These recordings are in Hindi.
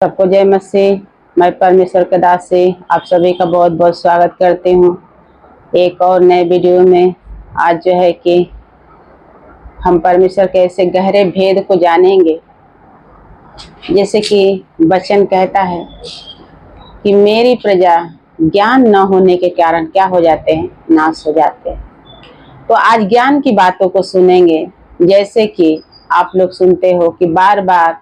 सबको जय मसीह। मैं परमेश्वर के दास से आप सभी का बहुत बहुत स्वागत करती हूँ एक और नए वीडियो में। आज जो है कि हम परमेश्वर के ऐसे गहरे भेद को जानेंगे। जैसे कि वचन कहता है कि मेरी प्रजा ज्ञान न होने के कारण क्या हो जाते हैं, नाश हो जाते हैं। तो आज ज्ञान की बातों को सुनेंगे। जैसे कि आप लोग सुनते हो कि बार बार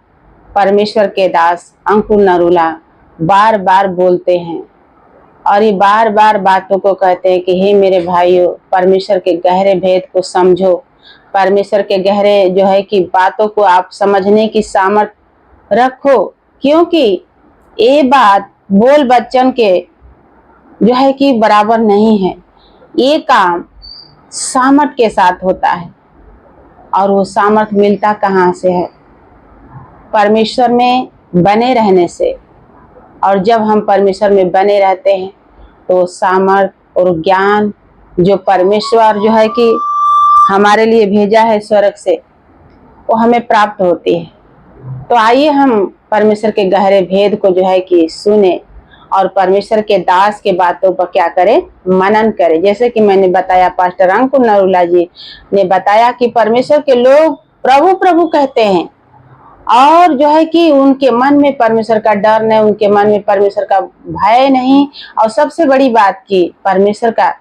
परमेश्वर के दास अंकुर नरूला बार बार बोलते हैं और ये बार बार बातों को कहते हैं कि हे मेरे भाइयों, परमेश्वर के गहरे भेद को समझो। परमेश्वर के गहरे जो है कि बातों को आप समझने की सामर्थ्य रखो, क्योंकि ये बात बोल बच्चन के जो है कि बराबर नहीं है। ये काम सामर्थ के साथ होता है और वो सामर्थ मिलता कहाँ से है? परमेश्वर में बने रहने से। और जब हम परमेश्वर में बने रहते हैं तो सामर्थ और ज्ञान जो परमेश्वर जो है कि हमारे लिए भेजा है स्वर्ग से, वो हमें प्राप्त होती है। तो आइए हम परमेश्वर के गहरे भेद को जो है कि सुने और परमेश्वर के दास के बातों पर क्या करें, मनन करें। जैसे कि मैंने बताया, पास्टर अंकुर नरूला जी ने बताया कि परमेश्वर के लोग प्रभु प्रभु कहते हैं और जो है कि उनके मन में परमेश्वर का डर नहीं, उनके मन में परमेश्वर का भय नहीं। और सबसे बड़ी बात की परमेश्वर का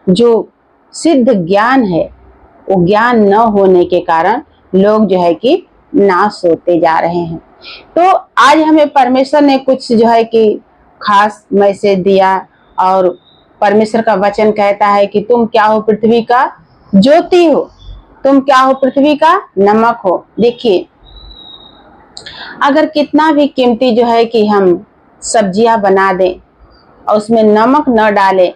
जो सिद्ध ज्ञान है, वो ज्ञान न होने के कारण लोग जो है कि नाश होते जा रहे हैं। तो आज हमें परमेश्वर ने कुछ जो है कि खास मैसेज दिया और परमेश्वर का वचन कहता है कि तुम क्या हो? पृथ्वी का ज्योति हो। तुम क्या हो? पृथ्वी का नमक हो। देखिए, अगर कितना भी कीमती जो है कि हम सब्जियां बना दें और उसमें नमक न डालें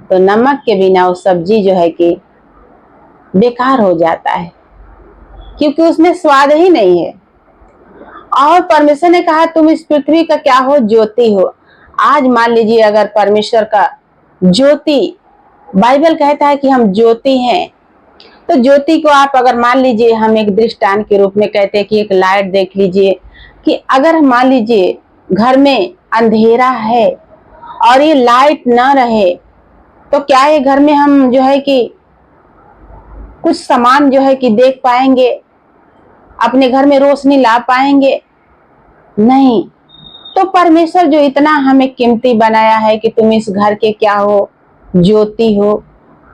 तो नमक के बिना वो सब्जी जो है कि बेकार हो जाता है, क्योंकि उसमें स्वाद ही नहीं है। और परमेश्वर ने कहा तुम इस पृथ्वी का क्या हो? ज्योति हो। आज मान लीजिए, अगर परमेश्वर का ज्योति, बाइबल कहता है कि हम ज्योति हैं, तो ज्योति को आप अगर मान लीजिए, हम एक दृष्टांत के रूप में कहते हैं कि एक लाइट देख लीजिए कि अगर मान लीजिए घर में अंधेरा है और ये लाइट न रहे तो क्या ये घर में हम जो है कि कुछ सामान जो है कि देख पाएंगे? अपने घर में रोशनी ला पाएंगे? नहीं। तो परमेश्वर जो इतना हमें कीमती बनाया है कि तुम इस घर के क्या हो? ज्योति हो,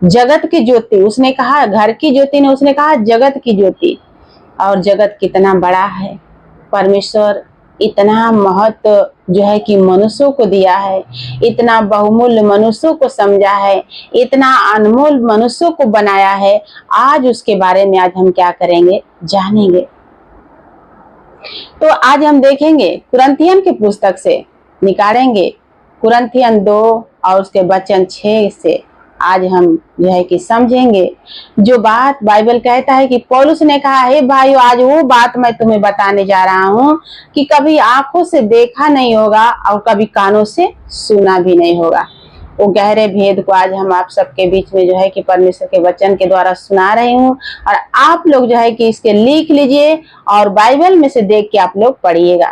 जगत की ज्योति। उसने कहा घर की ज्योति ने, उसने कहा जगत की ज्योति। और जगत कितना बड़ा है। परमेश्वर इतना महत्व जो है कि मनुष्यों को दिया है, इतना बहुमूल्य मनुष्यों को समझा है, इतना अनमोल मनुष्यों को बनाया है। आज उसके बारे में आज हम क्या करेंगे? जानेंगे। तो आज हम देखेंगे कुरिन्थियन की पुस्तक से, निकालेंगे कुरिन्थियन 2 और उसके वचन 6 से आज हम जो है कि समझेंगे जो बात बाइबल कहता है कि पौलुस ने कहा, हे भाइयों, आज वो बात मैं तुम्हें बताने जा रहा हूँ कि कभी आंखों से देखा नहीं होगा और कभी कानों से सुना भी नहीं होगा। वो गहरे भेद को आज हम आप सबके बीच में जो है कि परमेश्वर के वचन के द्वारा सुना रही हूँ। और आप लोग जो है कि इसके लिख लीजिए और बाइबल में से देख के आप लोग पढ़िएगा।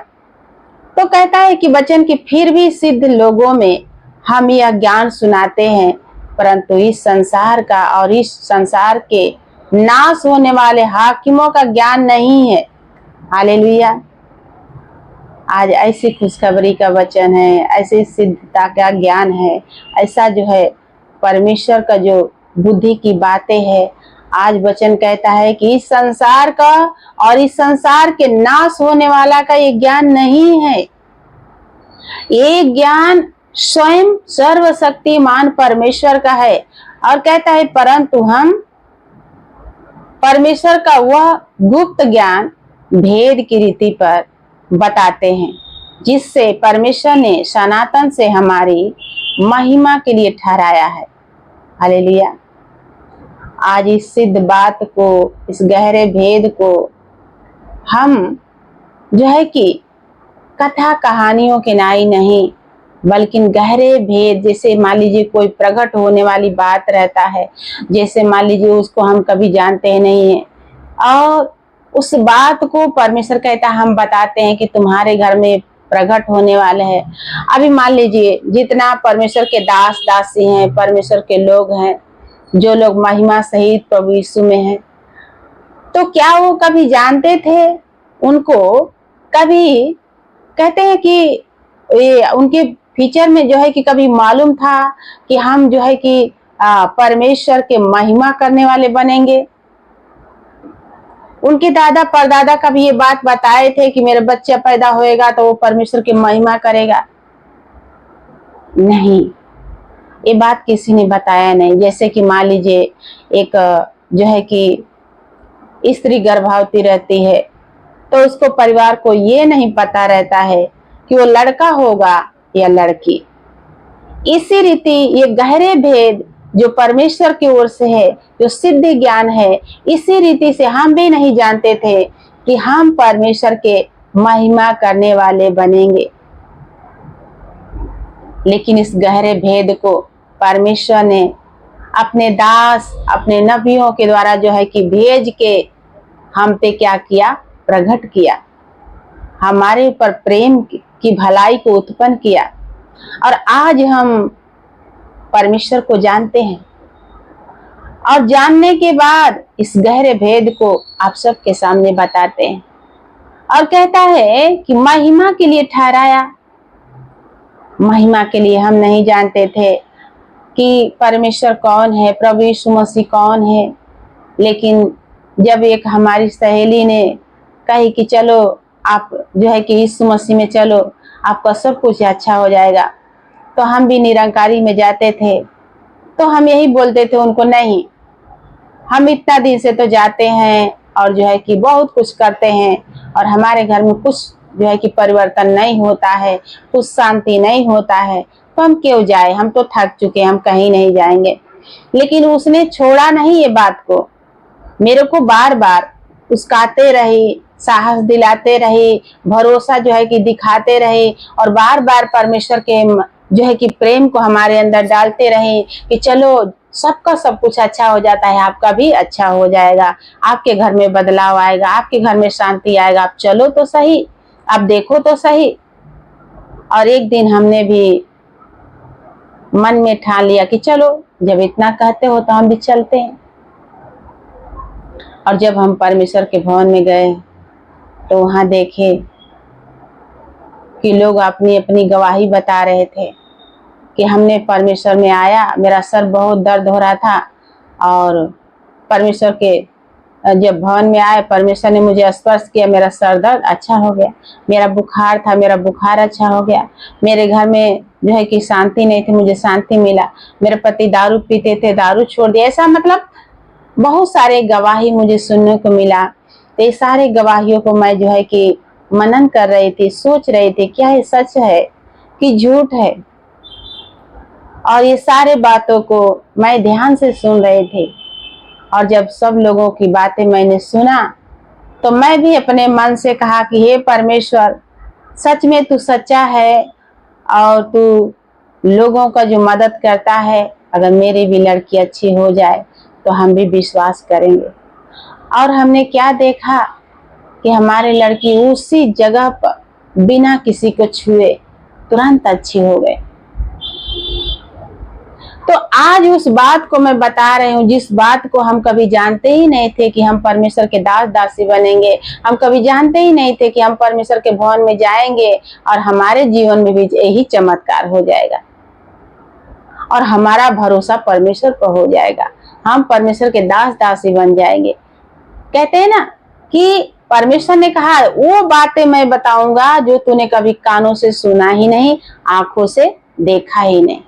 तो कहता है कि वचन की फिर भी सिद्ध लोगों में हम यह ज्ञान सुनाते हैं, परंतु इस संसार का और इस संसार के नाश होने वाले हाकिमों का ज्ञान नहीं है। हालेलुया। आज ऐसी खुशखबरी का वचन है, ऐसी सिद्धता का ज्ञान है, ऐसा जो है परमेश्वर का जो बुद्धि की बातें है। आज वचन कहता है कि इस संसार का और इस संसार के नाश होने वाला का ये ज्ञान नहीं है। ये ज्ञान स्वयं सर्वशक्तिमान परमेश्वर का है। और कहता है परंतु हम परमेश्वर का वह गुप्त ज्ञान भेद की रीति पर बताते हैं, जिससे परमेश्वर ने सनातन से हमारी महिमा के लिए ठहराया है। हालेलुया। आज इस सिद्ध बात को, इस गहरे भेद को हम जो है कि कथा कहानियों के नाई नहीं, बल्कि गहरे भेद, जैसे मान लीजिए कोई प्रकट होने वाली बात रहता है, जैसे मान लीजिए उसको हम कभी जानते नहीं है और उस बात को परमेश्वर कहता है हम बताते हैं कि तुम्हारे घर में प्रकट होने वाले हैं। अभी मान लीजिए जितना परमेश्वर के दास दासी हैं, परमेश्वर के लोग हैं, जो लोग महिमा सहित प्रभु यीशु में हैं, तो क्या वो कभी जानते थे उनको? कभी कहते हैं कि ये उनके फ्यूचर में जो है कि कभी मालूम था कि हम जो है कि परमेश्वर के महिमा करने वाले बनेंगे? उनके दादा परदादा कभी ये बात बताए थे कि मेरा बच्चा पैदा होएगा तो वो परमेश्वर की महिमा करेगा? नहीं, ये बात किसी ने बताया नहीं। जैसे कि मान लीजिए एक जो है कि स्त्री गर्भवती रहती है तो उसको परिवार को ये नहीं पता रहता है कि वो लड़का होगा या लड़की। इसी रीति ये गहरे भेद जो परमेश्वर की ओर से है, जो सिद्ध ज्ञान है, इसी रीति से हम भी नहीं जानते थे कि हम परमेश्वर के महिमा करने वाले बनेंगे। लेकिन इस गहरे भेद को परमेश्वर ने अपने दास, अपने नबियों के द्वारा जो है कि भेज के हम पे क्या किया? प्रकट किया। हमारे ऊपर प्रेम की भलाई को उत्पन्न किया और आज हम परमेश्वर को जानते हैं। और जानने के बाद इस गहरे भेद को आप सबके सामने बताते हैं और कहता है कि महिमा के लिए ठहराया। महिमा के लिए हम नहीं जानते थे कि परमेश्वर कौन है, प्रभु यीशु मसीह कौन है। लेकिन जब एक हमारी सहेली ने कही कि चलो आप जो है कि यीशु मसीह में चलो, आपका सब कुछ अच्छा हो जाएगा, तो हम भी निरंकारी में जाते थे। तो हम यही बोलते थे उनको, नहीं, हम इतना दिन से तो जाते हैं और जो है कि बहुत कुछ करते हैं और हमारे घर में कुछ जो है कि परिवर्तन नहीं होता है, कुछ शांति नहीं होता है, तो हम क्यों जाए, हम तो थक चुके, हम कहीं नहीं जाएंगे। लेकिन उसने छोड़ा नहीं ये बात को, मेरे को बार बार उस्काते रही, साहस दिलाते रही, भरोसा जो है कि दिखाते रहे और बार बार परमेश्वर के जो है कि प्रेम को हमारे अंदर डालते रहे कि चलो सबका सब कुछ अच्छा हो जाता है, आपका भी अच्छा हो जाएगा, आपके घर में बदलाव आएगा, आपके घर में शांति आएगा, आप चलो तो सही, आप देखो तो सही। और एक दिन हमने भी मन में ठान लिया कि चलो जब इतना कहते हो तो हम भी चलते हैं। और जब हम परमेश्वर के भवन में गए तो वहां देखे कि लोग अपनी अपनी गवाही बता रहे थे कि हमने परमेश्वर में आया, मेरा सर बहुत दर्द हो रहा था और परमेश्वर के जब भवन में आए, परमेश्वर ने मुझे स्पर्श किया, मेरा सर दर्द अच्छा हो गया। मेरा बुखार था, मेरा बुखार अच्छा हो गया। मेरे घर में जो है कि शांति नहीं थी, मुझे शांति मिला। मेरे पति दारू पीते थे, दारू छोड़ दिया। ऐसा मतलब बहुत सारे गवाही मुझे सुनने को मिला। तो ये सारे गवाहियों को मैं जो है कि मनन कर रही थी, सोच रही थी क्या ये सच है कि झूठ है। और ये सारे बातों को मैं ध्यान से सुन रही थी। और जब सब लोगों की बातें मैंने सुना तो मैं भी अपने मन से कहा कि हे परमेश्वर, सच में तू सच्चा है और तू लोगों का जो मदद करता है, अगर मेरी भी लड़की अच्छी हो जाए तो हम भी विश्वास करेंगे। और हमने क्या देखा कि हमारी लड़की उसी जगह पर बिना किसी को छुए तुरंत अच्छी हो गई। तो आज उस बात को मैं बता रही हूँ, जिस बात को हम कभी जानते ही नहीं थे कि हम परमेश्वर के दास दासी बनेंगे। हम कभी जानते ही नहीं थे कि हम परमेश्वर के भवन में जाएंगे और हमारे जीवन में भी यही चमत्कार हो जाएगा और हमारा भरोसा परमेश्वर पर हो जाएगा। हम परमेश्वर के दास दासी बन जाएंगे। कहते हैं ना कि परमेश्वर ने कहा, वो बातें मैं बताऊंगा जो तूने कभी कानों से सुना ही नहीं, आंखों से देखा ही नहीं।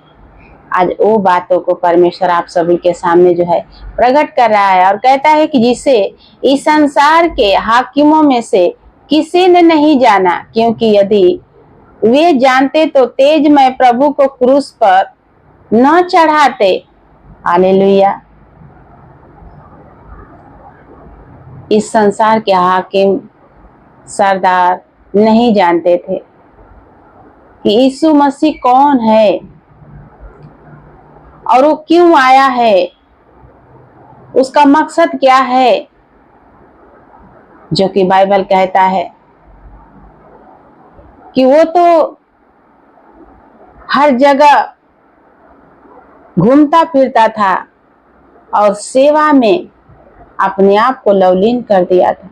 आज वो बातों को परमेश्वर आप सभी के सामने जो है प्रकट कर रहा है और कहता है कि जिसे इस संसार के हाकिमों में से किसी ने नहीं जाना, क्योंकि यदि वे जानते तो तेजमय प्रभु को क्रूस पर न चढ़ाते। हालेलुया। इस संसार के हाकिम सरदार नहीं जानते थे कि यीशु मसीह कौन है और वो क्यों आया है, उसका मकसद क्या है, जो कि बाइबल कहता है कि वो तो हर जगह घूमता फिरता था और सेवा में अपने आप को लवलीन कर दिया था।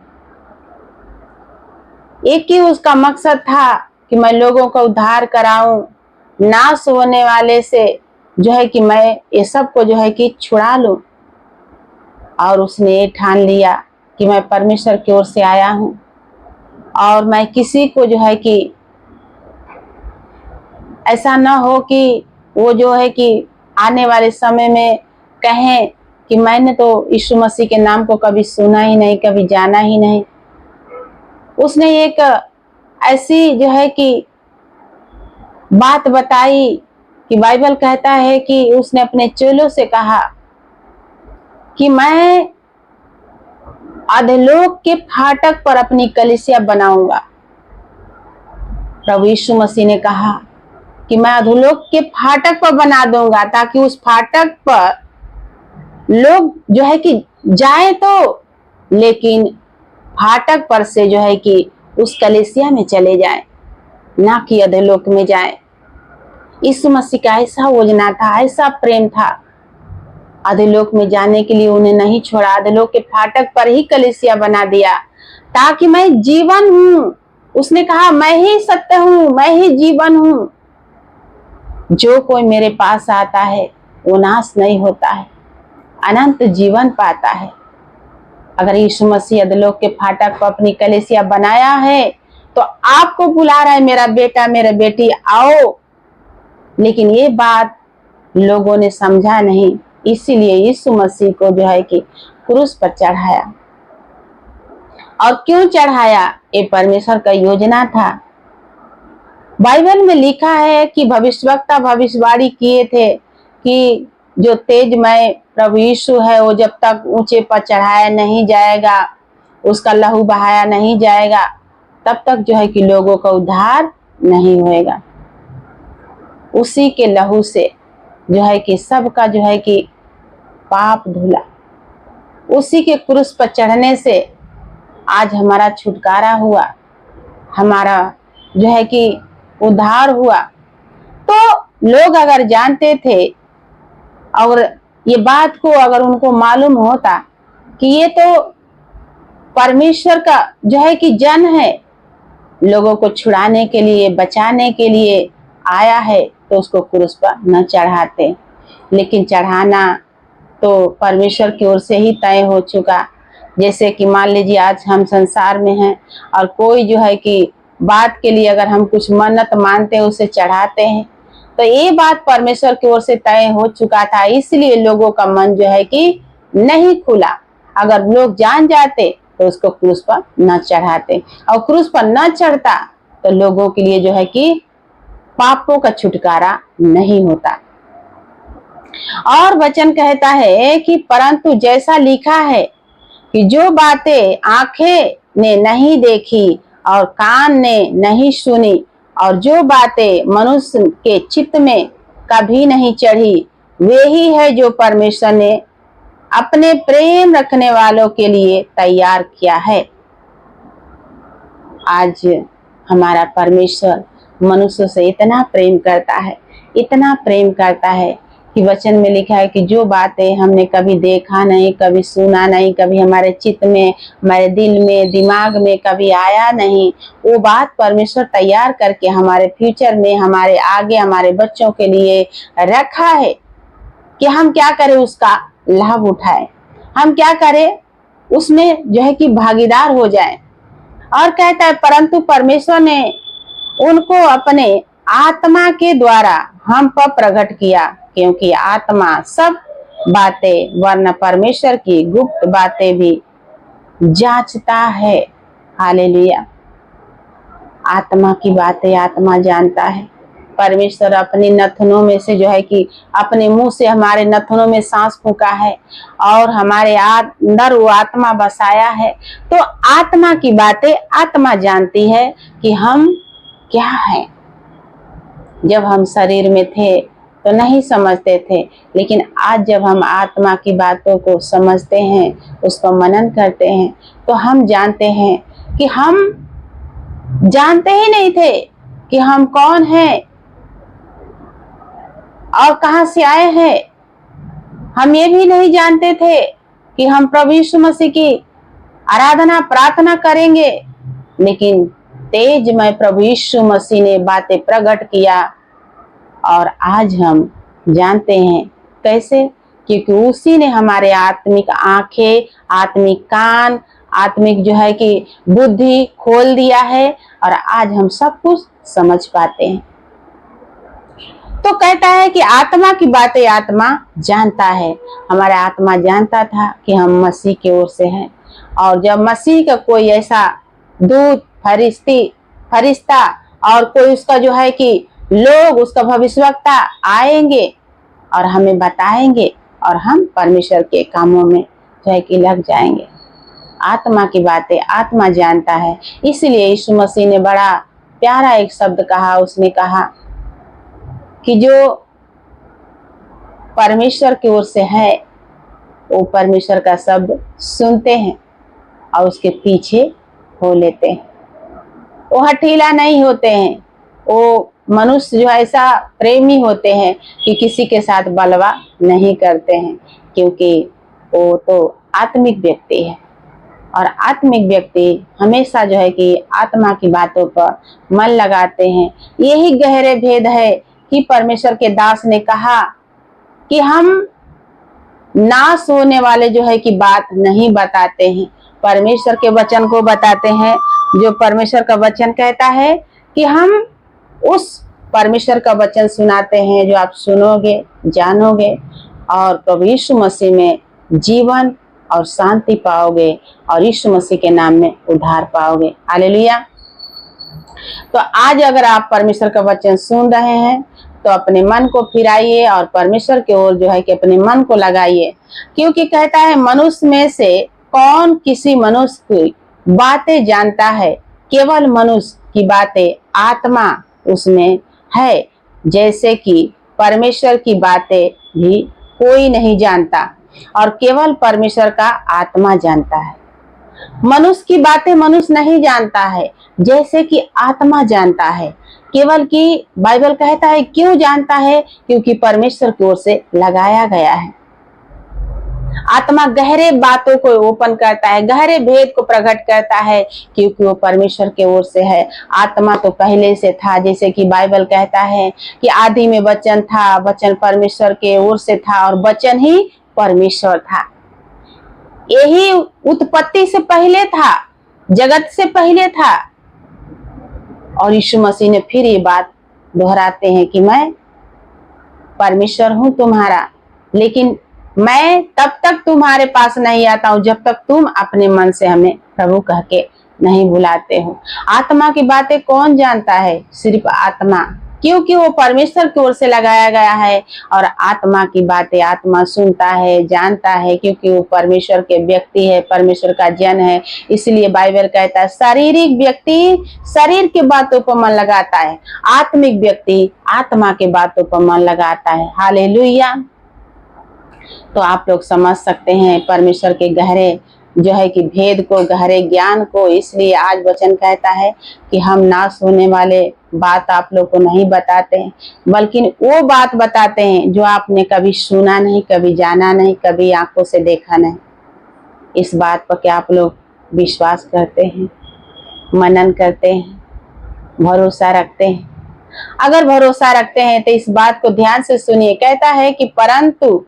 एक ही उसका मकसद था कि मैं लोगों का उद्धार कराऊं, नाश होने वाले से जो है कि मैं ये सब को जो है कि छुड़ा लूं। और उसने ये ठान लिया कि मैं परमेश्वर की ओर से आया हूं और मैं किसी को जो है कि ऐसा ना हो कि वो जो है कि आने वाले समय में कहें कि मैंने तो यीशु मसीह के नाम को कभी सुना ही नहीं, कभी जाना ही नहीं। उसने एक ऐसी जो है कि बात बताई कि बाइबल कहता है कि उसने अपने चेलों से कहा कि मैं अधोलोक के फाटक पर अपनी कलीसिया बनाऊंगा। प्रभु यीशु मसीह ने कहा कि मैं अधोलोक के फाटक पर बना दूंगा, ताकि उस फाटक पर लोग जो है कि जाए तो, लेकिन फाटक पर से जो है कि उस कलीसिया में चले जाए, ना कि अधोलोक में जाए। यीशु मसीह का ऐसा योजना था, ऐसा प्रेम था। अधोलोक में जाने के लिए उन्हें नहीं छोड़ा, अधोलोक के फाटक पर ही कलीसिया बना दिया, ताकि मैं जीवन हूं। उसने कहा मैं ही सत्य हूं, मैं ही जीवन हूं। जो कोई मेरे पास आता है वो नाश नहीं होता है, अनंत जीवन पाता है। अगर यीशु मसीह अधोलोक के फाटक पर अपनी कलीसिया बनाया है तो आपको बुला रहा है, मेरा बेटा मेरा बेटी आओ। लेकिन ये बात लोगों ने समझा नहीं, इसीलिए यीशु मसीह को जो है कि क्रूस पर चढ़ाया। और क्यों चढ़ाया? ये परमेश्वर का योजना था। बाइबल में लिखा है कि भविष्यवक्ता भविष्यवाणी किए थे कि जो तेजमय प्रभु यीशु है वो जब तक ऊंचे पर चढ़ाया नहीं जाएगा, उसका लहू बहाया नहीं जाएगा, तब तक जो है कि लोगों का उद्धार नहीं होएगा। उसी के लहू से जो है कि सबका जो है कि पाप धुला, उसी के क्रूस पर चढ़ने से आज हमारा छुटकारा हुआ, हमारा जो है कि उद्धार हुआ। तो लोग अगर जानते थे और ये बात को अगर उनको मालूम होता कि ये तो परमेश्वर का जो है कि जन है, लोगों को छुड़ाने के लिए, बचाने के लिए आया है, तो उसको क्रूस पर न चढ़ाते। लेकिन चढ़ाना तो परमेश्वर की ओर से ही तय हो चुका। जैसे कि मान लीजिए आज हम संसार में हैं और कोई जो है कि बात के लिए अगर हम कुछ मन्नत मानते हैं, उसे चढ़ाते हैं, तो ये बात परमेश्वर की ओर से तय हो चुका था। इसलिए लोगों का मन जो है कि नहीं खुला। अगर लोग जान जाते तो उसको क्रूस पर न चढ़ाते, और क्रूस पर न चढ़ता तो लोगों के लिए जो है कि पापों का छुटकारा नहीं होता। और वचन कहता है कि परंतु जैसा लिखा है कि जो बातें आंखें ने नहीं देखी और कान ने नहीं सुनी और जो बातें मनुष्य के चित्त में कभी नहीं चढ़ी, वे ही है जो परमेश्वर ने अपने प्रेम रखने वालों के लिए तैयार किया है। आज हमारा परमेश्वर मनुष्य से इतना प्रेम करता है, इतना प्रेम करता है कि वचन में लिखा है कि जो बातें हमने कभी देखा नहीं, कभी सुना नहीं, कभी हमारे चित्त में, हमारे दिल में, दिमाग में कभी आया नहीं, वो बात परमेश्वर तैयार करके हमारे फ्यूचर में, हमारे आगे, हमारे बच्चों के लिए रखा है कि हम क्या करें, उसका लाभ उठाए, हम क्या करें, उसमें जो है कि भागीदार हो जाए। और कहता है परंतु परमेश्वर ने उनको अपने आत्मा के द्वारा हम पर प्रकट किया, क्योंकि आत्मा सब बातें वरना परमेश्वर की गुप्त बातें भी जांचता है। हालेलुया। आत्मा की बातें आत्मा जानता है। परमेश्वर अपनी नथनों में से जो है कि अपने मुंह से हमारे नथनों में सांस फूंका है और हमारे अंदर वो आत्मा बसाया है। तो आत्मा की बातें आत्मा जानती है कि हम क्या हैं। जब हम शरीर में थे तो नहीं समझते थे, लेकिन आज जब हम आत्मा की बातों को समझते हैं, उसको मनन करते हैं, तो हम जानते हैं कि हम जानते ही नहीं थे कि हम कौन हैं और कहां से आए हैं। हम ये भी नहीं जानते थे कि हम प्रभु यीशु मसीह की आराधना प्रार्थना करेंगे, लेकिन तेजमय प्रभु यीशु मसीह ने बातें प्रकट किया और आज हम जानते हैं कैसे, क्योंकि उसी ने हमारे आत्मिक आंखें, आत्मिक कान, आत्मिक जो है कि बुद्धि खोल दिया है और आज हम सब कुछ समझ पाते हैं। तो कहता है कि आत्मा की बातें आत्मा जानता है। हमारा आत्मा जानता था कि हम मसीह की ओर से हैं, और जब मसीह का कोई ऐसा दूत, फरिश्ता और कोई उसका जो है कि लोग, उसका भविष्यवक्ता आएंगे और हमें बताएंगे और हम परमेश्वर के कामों में जो है कि लग जाएंगे। आत्मा की बातें आत्मा जानता है। इसलिए यीशु मसीह ने बड़ा प्यारा एक शब्द कहा। उसने कहा कि जो परमेश्वर की ओर से है वो परमेश्वर का शब्द सुनते हैं और उसके पीछे हो लेते हैं। वो हठीला नहीं होते हैं। वो मनुष्य जो ऐसा प्रेमी होते हैं कि किसी के साथ बलवा नहीं करते हैं, क्योंकि वो तो आत्मिक व्यक्ति है और आत्मिक व्यक्ति हमेशा जो है कि आत्मा की बातों पर मन लगाते हैं। यही गहरे भेद है कि परमेश्वर के दास ने कहा कि हम नाश होने वाले जो है कि बात नहीं बताते हैं, परमेश्वर के वचन को बताते हैं। जो परमेश्वर का वचन कहता है कि हम उस परमेश्वर का वचन सुनाते हैं जो आप सुनोगे, जानोगे और प्रभु यीशु मसीह में जीवन और शांति पाओगे और यीशु मसीह के नाम में उद्धार पाओगे। हालेलुया। तो आज अगर आप परमेश्वर का वचन सुन रहे हैं तो अपने मन को फिराइए और परमेश्वर की ओर जो है कि अपने मन को लगाइए, क्योंकि कहता है मनुष्य में से कौन किसी मनुष्य की बातें जानता है, केवल मनुष्य की बातें आत्मा उसमें है, जैसे कि परमेश्वर की बातें भी कोई नहीं जानता और केवल परमेश्वर का आत्मा जानता है। मनुष्य की बातें मनुष्य नहीं जानता है, जैसे कि आत्मा जानता है। केवल कि बाइबल कहता है क्यों जानता है, क्योंकि परमेश्वर की ओर से लगाया गया है। आत्मा गहरे बातों को ओपन करता है, गहरे भेद को प्रकट करता है, क्योंकि वो परमेश्वर के ओर से है। आत्मा तो पहले से था, जैसे कि बाइबल कहता है कि आदि में वचन था, वचन परमेश्वर के ओर से था और वचन ही परमेश्वर था। यही उत्पत्ति से पहले था, जगत से पहले था। और यीशु मसीह ने फिर ये बात दोहराते हैं कि मैं परमेश्वर हूं तुम्हारा, लेकिन मैं तब तक तुम्हारे पास नहीं आता हूं जब तक तुम अपने मन से हमें प्रभु कह के नहीं बुलाते हो। आत्मा की बातें कौन जानता है? सिर्फ आत्मा, क्योंकि वो परमेश्वर की ओर से लगाया गया है। और आत्मा की बातें आत्मा सुनता है, जानता है, क्योंकि वो परमेश्वर के व्यक्ति है, परमेश्वर का जन है। इसलिए बाइबल कहता है शारीरिक व्यक्ति शरीर की बातों पर मन लगाता है, आत्मिक व्यक्ति आत्मा के बातों पर मन लगाता है। हालेलुया। तो आप लोग समझ सकते हैं परमेश्वर के गहरे जो है कि भेद को, गहरे ज्ञान को। इसलिए आज वचन कहता है कि हम नाश होने वाले बात आप लोग को नहीं बताते हैं, बल्कि वो बात बताते हैं जो आपने कभी सुना नहीं, कभी जाना नहीं, कभी आंखों से देखा नहीं। इस बात पर क्या आप लोग विश्वास करते हैं, मनन करते हैं, भरोसा रखते हैं? अगर भरोसा रखते हैं तो इस बात को ध्यान से सुनिए। कहता है कि परंतु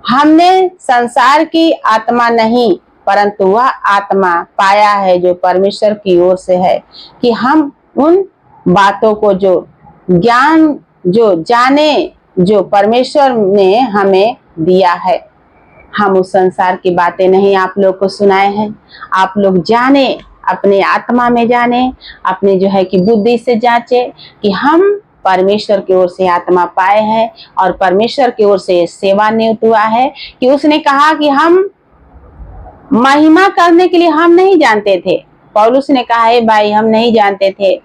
हमने संसार की आत्मा नहीं, परंतु वह आत्मा पाया है जो परमेश्वर की ओर से है, कि हम उन बातों को जो ज्ञान जो जाने, जो परमेश्वर ने हमें दिया है। हम उस संसार की बातें नहीं आप लोग को सुनाए हैं। आप लोग जाने, अपने आत्मा में जाने, अपने जो है कि बुद्धि से जांचे कि हम परमेश्वर की ओर से आत्मा पाए हैं और परमेश्वर की ओर से सेवा नियुक्त हुआ है। कि उसने कहा कि हम महिमा करने के लिए हम नहीं जानते थे। पौलुस ने कहा है भाई हम नहीं जानते थे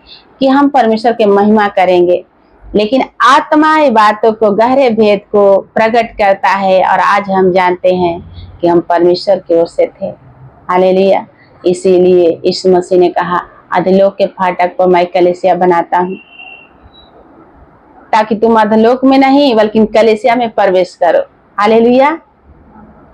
कि हम परमेश्वर के महिमा करेंगे, लेकिन आत्मा ये बातों को, गहरे भेद को प्रकट करता है और आज हम जानते हैं कि हम परमेश्वर की ओर से थे। हालेलुया। इसीलिए यीशु मसीह ने कहा अधोलोक के फाटक पर मैं कलीसिया बनाता हूँ। ताकि तुम अधलोक में नहीं बल्कि कलीसिया में प्रवेश करो। हालेलुया।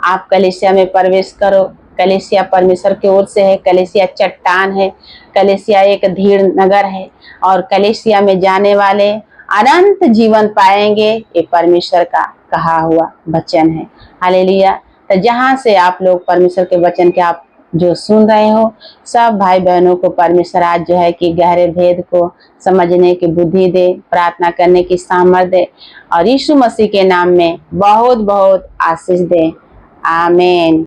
आप कलीसिया में प्रवेश करो। कलीसिया परमेश्वर की ओर से है। कलीसिया चट्टान है। कलीसिया एक धीर नगर है और कलीसिया में जाने वाले अनंत जीवन पाएंगे। ये परमेश्वर का कहा हुआ वचन है। हालेलुया। तो जहां से आप लोग परमेश्वर के वचन के आप जो सुन रहे हो, सब भाई बहनों को परमेश्वर आज जो है कि गहरे भेद को समझने की बुद्धि दे, प्रार्थना करने की सामर्थ्य दे और यीशु मसीह के नाम में बहुत बहुत आशीष दे। आमीन।